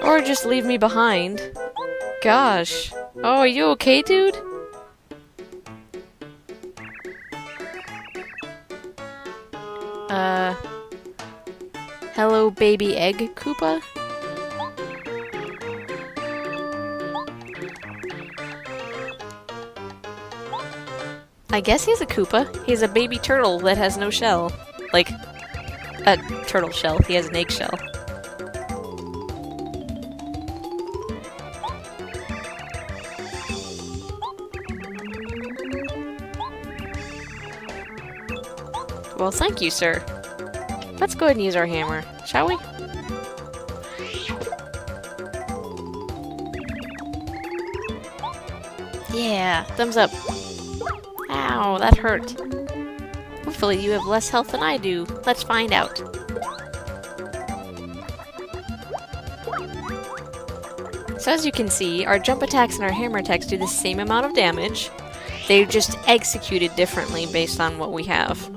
Or just leave me behind. Gosh. Oh, are you okay, dude? Hello, baby egg Koopa? I guess he's a Koopa. He's a baby turtle that has no shell. Like, a turtle shell. He has an eggshell. Well, thank you, sir. Let's go ahead and use our hammer, shall we? Yeah, thumbs up. Ow, that hurt. Hopefully you have less health than I do. Let's find out. So as you can see, our jump attacks and our hammer attacks do the same amount of damage. They're just executed differently based on what we have.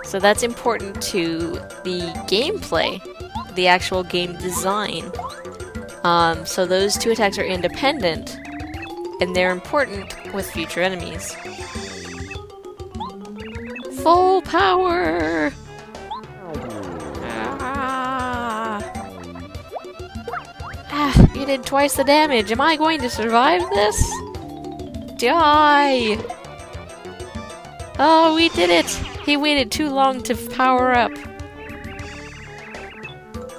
So that's important to the gameplay, the actual game design. So those two attacks are independent, and they're important with future enemies. Full power! You did twice the damage. Am I going to survive this? Die! Oh, we did it! He waited too long to power up.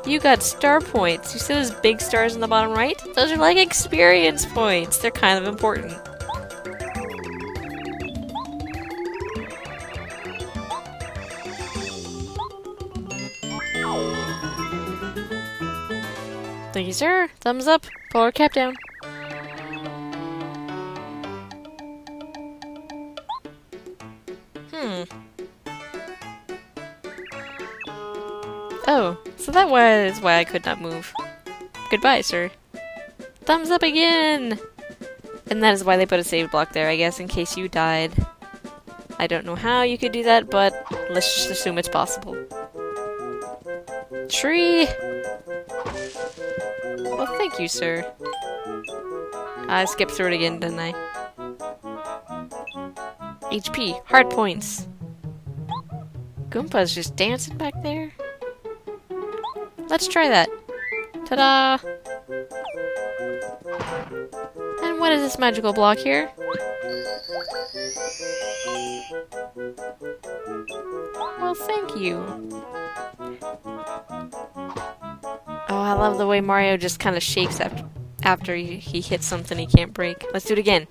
You got star points. You see those big stars in the bottom right? Those are like experience points. They're kind of important. Thank you, sir. Thumbs up. Pull our cap down. Oh, so that was why I could not move. Goodbye, sir. Thumbs up again! And that is why they put a save block there, I guess, in case you died. I don't know how you could do that, but let's just assume it's possible. Tree! Well, thank you, sir. I skipped through it again, didn't I? HP, hard points. Goompa's just dancing back there. Let's try that. Ta-da! And what is this magical block here? Well, thank you. Oh, I love the way Mario just kind of shakes after he hits something he can't break. Let's do it again.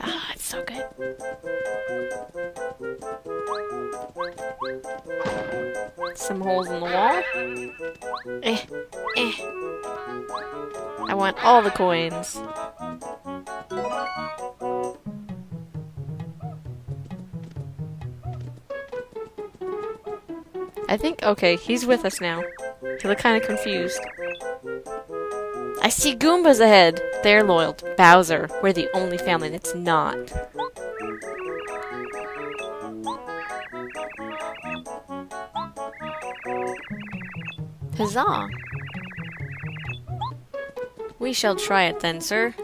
Ah, it's so good. Some holes in the wall. I want all the coins. I think, okay, he's with us now. He looked kind of confused. I see Goombas ahead. They're loyal to Bowser. We're the only family that's not. Huzzah! We shall try it then, sir.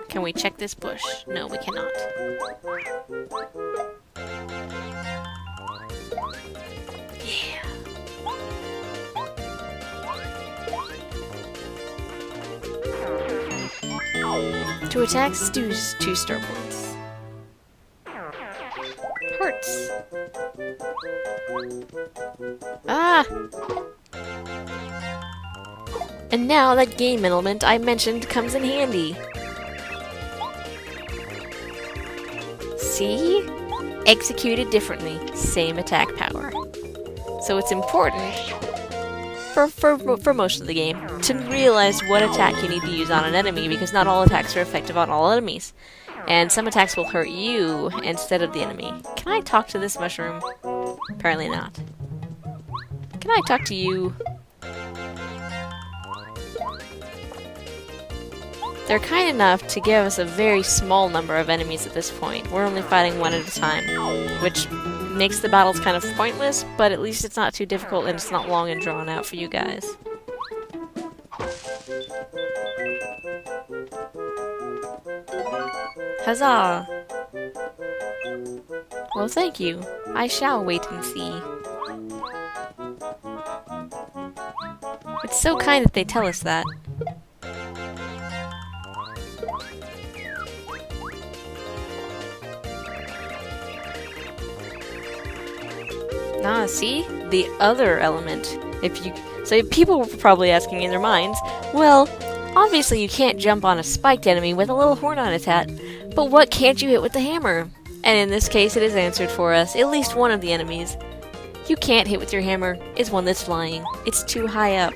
Can we check this bush? No, we cannot. Yeah. To attack, do 2 star points. Hurts. Ah! And now that game element I mentioned comes in handy. See? Executed differently, same attack power. So it's important for most of the game to realize what attack you need to use on an enemy, because not all attacks are effective on all enemies. And some attacks will hurt you instead of the enemy. Can I talk to this mushroom? Apparently not. Can I talk to you? They're kind enough to give us a very small number of enemies at this point. We're only fighting one at a time, which makes the battles kind of pointless, but at least it's not too difficult and it's not long and drawn out for you guys. Huzzah! Well, thank you. I shall wait and see. It's so kind that they tell us that. Ah, see? The other element. So people were probably asking in their minds, well, obviously you can't jump on a spiked enemy with a little horn on its hat, but what can't you hit with the hammer? And in this case it is answered for us, at least one of the enemies. You can't hit with your hammer is one that's flying. It's too high up.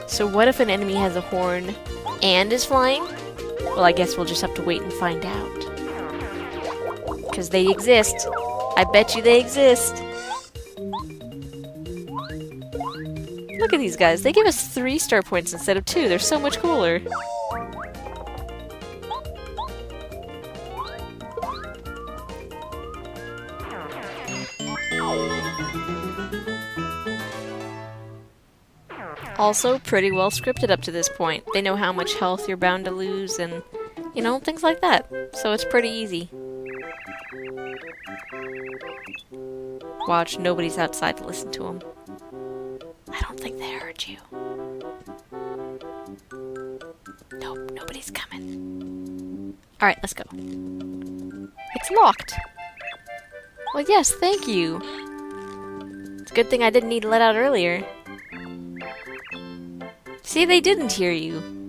So what if an enemy has a horn and is flying? Well, I guess we'll just have to wait and find out. Because they exist. I bet you they exist. Look at these guys. They give us 3 star points instead of 2. They're so much cooler. Also, pretty well scripted up to this point. They know how much health you're bound to lose and, you know, things like that. So it's pretty easy. Watch, nobody's outside to listen to them. I don't think they heard you. Nope, nobody's coming. Alright, let's go. It's locked! Well, yes, thank you! It's a good thing I didn't need to let out earlier. See, they didn't hear you.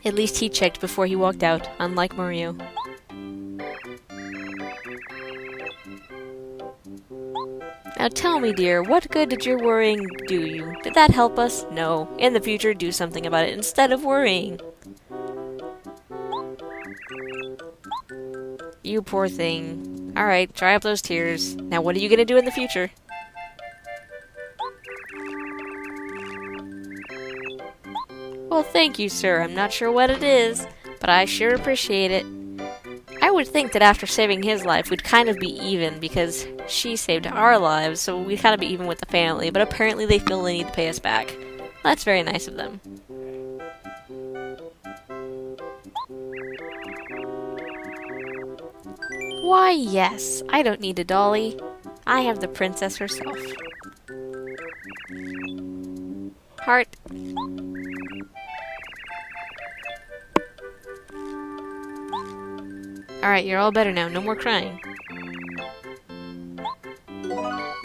At least he checked before he walked out, unlike Mario. Now tell me, dear, what good did your worrying do you? Did that help us? No. In the future, do something about it instead of worrying. You poor thing. Alright, dry up those tears. Now what are you gonna do in the future? Well, thank you, sir. I'm not sure what it is, but I sure appreciate it. I would think that after saving his life, we'd kind of be even, because she saved our lives, so we'd kind of be even with the family, but apparently they feel they need to pay us back. That's very nice of them. Why, yes. I don't need a dolly. I have the princess herself. Heart. Alright, you're all better now. No more crying.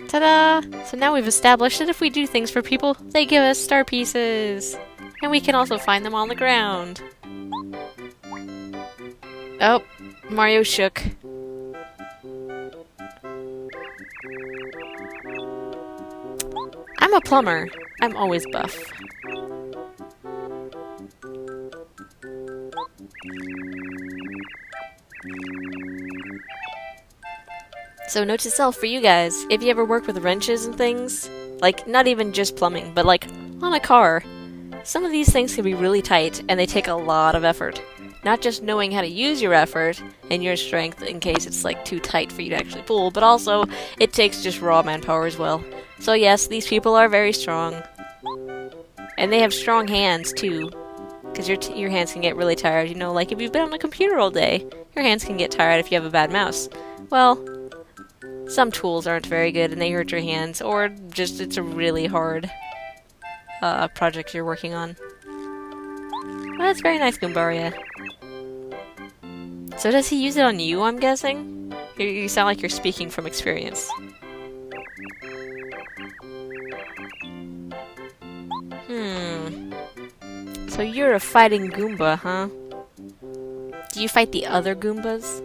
Ta-da! So now we've established that if we do things for people, they give us star pieces! And we can also find them on the ground. Oh, Mario shook. I'm a plumber. I'm always buff. So note to self for you guys, if you ever work with wrenches and things, like not even just plumbing, but like on a car, some of these things can be really tight and they take a lot of effort. Not just knowing how to use your effort and your strength in case it's like too tight for you to actually pull, but also it takes just raw manpower as well. So yes, these people are very strong. And they have strong hands too, because your hands can get really tired. You know, like if you've been on a computer all day, your hands can get tired if you have a bad mouse. Well, some tools aren't very good and they hurt your hands, or just it's a really hard project you're working on. Well, that's very nice, Goombaria. So does he use it on you, I'm guessing? You sound like you're speaking from experience. So you're a fighting Goomba, huh? Do you fight the other Goombas?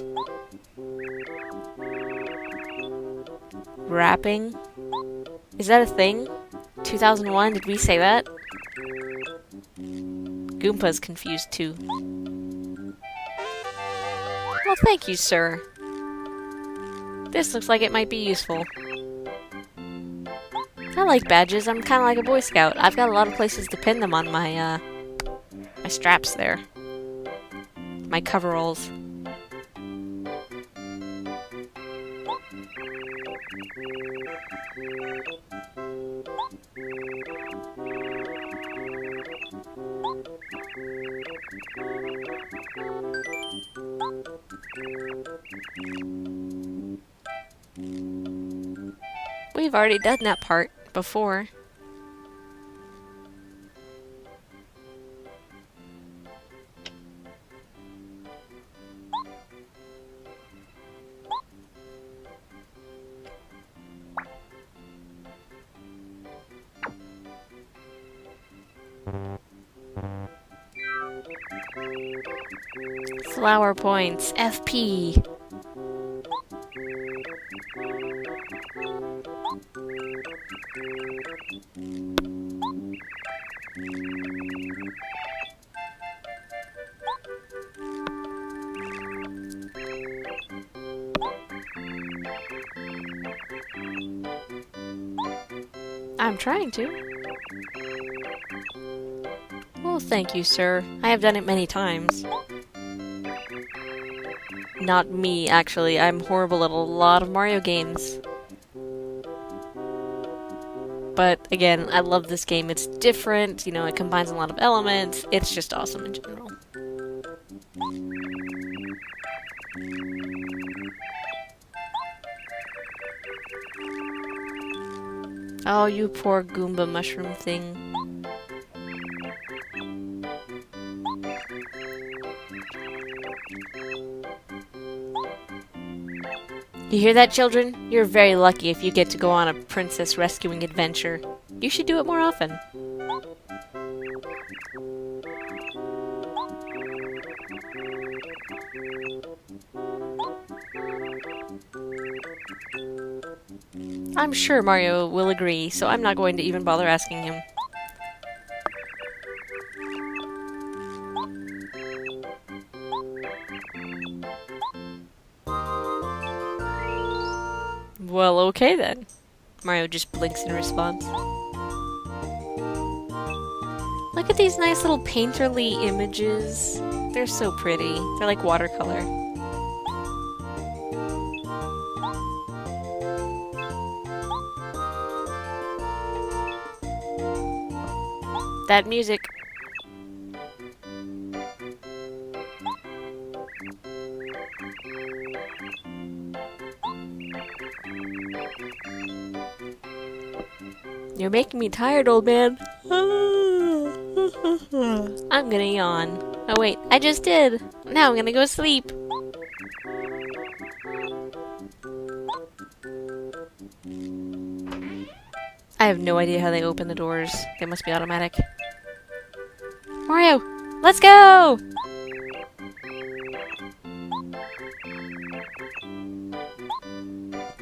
Rapping? Is that a thing? 2001, did we say that? Goompa's confused too. Well, thank you, sir. This looks like it might be useful. I like badges. I'm kind of like a Boy Scout. I've got a lot of places to pin them on my, my straps there. My coveralls. We've already done that part before. Flower points, FP. I'm trying to. Well, thank you, sir. I have done it many times. Not me, actually. I'm horrible at a lot of Mario games. But, again, I love this game. It's different, you know, it combines a lot of elements. It's just awesome in general. Oh, you poor Goomba mushroom thing. You hear that, children? You're very lucky if you get to go on a princess rescuing adventure. You should do it more often. I'm sure Mario will agree, so I'm not going to even bother asking him. Well, okay then. Mario just blinks in response. Look at these nice little painterly images. They're so pretty. They're like watercolor. That music. You're making me tired, old man. I'm gonna yawn. Oh wait, I just did. Now I'm gonna go sleep. I have no idea how they open the doors. They must be automatic. Mario, let's go!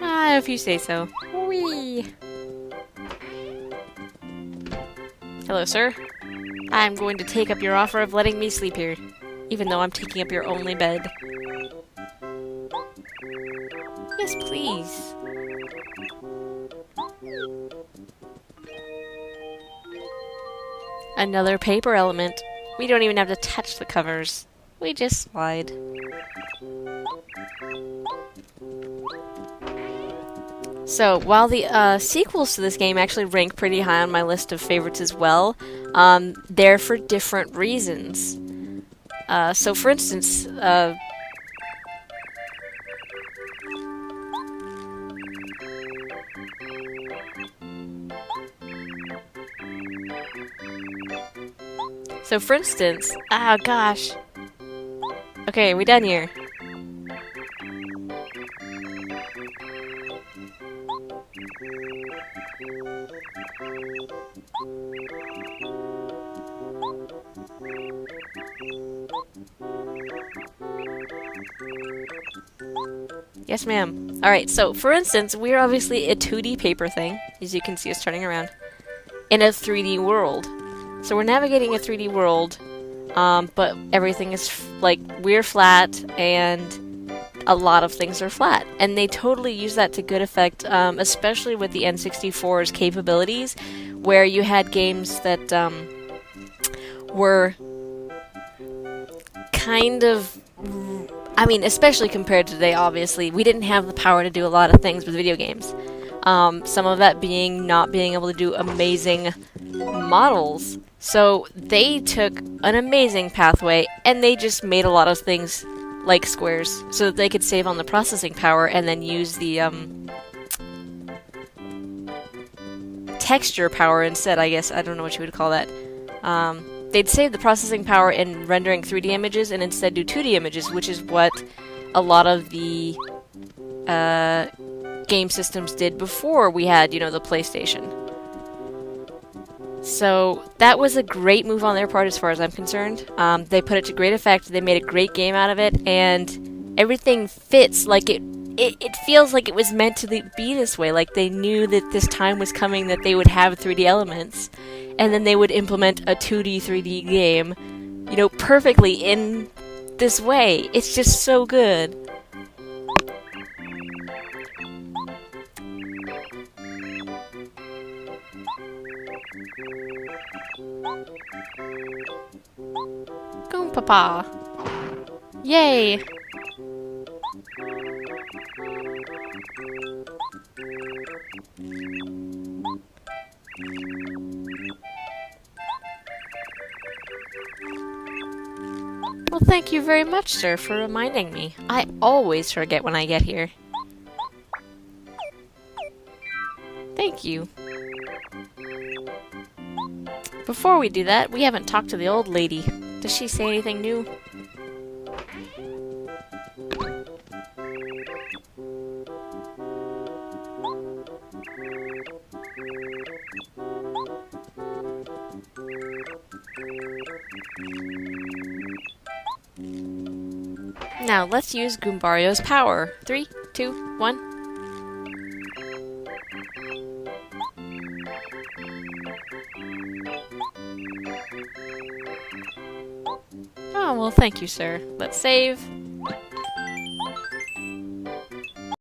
Ah, if you say so. Whee! Hello, sir. I'm going to take up your offer of letting me sleep here, even though I'm taking up your only bed. Yes, please. Another paper element. We don't even have to touch the covers. We just slide. So, while the sequels to this game actually rank pretty high on my list of favorites as well, they're for different reasons. So for instance, oh gosh. Okay, we done here. Yes, ma'am. Alright, so, for instance, we're obviously a 2D paper thing, as you can see us turning around, in a 3D world. So we're navigating a 3D world, but everything is, like, we're flat, and a lot of things are flat. And they totally use that to good effect, especially with the N64's capabilities, where you had games that were kind of... I mean, especially compared to today, obviously, we didn't have the power to do a lot of things with video games. Some of that being not being able to do amazing models. So they took an amazing pathway and they just made a lot of things like squares so that they could save on the processing power and then use the texture power instead, I guess. I don't know what you would call that. They'd save the processing power in rendering 3D images and instead do 2D images, which is what a lot of the game systems did before we had, you know, the PlayStation. So that was a great move on their part as far as I'm concerned. They put it to great effect, they made a great game out of it, and everything fits like it feels like it was meant to be this way. Like they knew that this time was coming, that they would have 3D elements, and then they would implement a 2D, 3D game, you know, perfectly in this way. It's just so good. Go, Papa! Yay! Well, thank you very much, sir, for reminding me. I always forget when I get here. Thank you. Before we do that, we haven't talked to the old lady. Does she say anything new? Now, let's use Goombario's power. 3, 2, 1. Oh, well, thank you, sir. Let's save.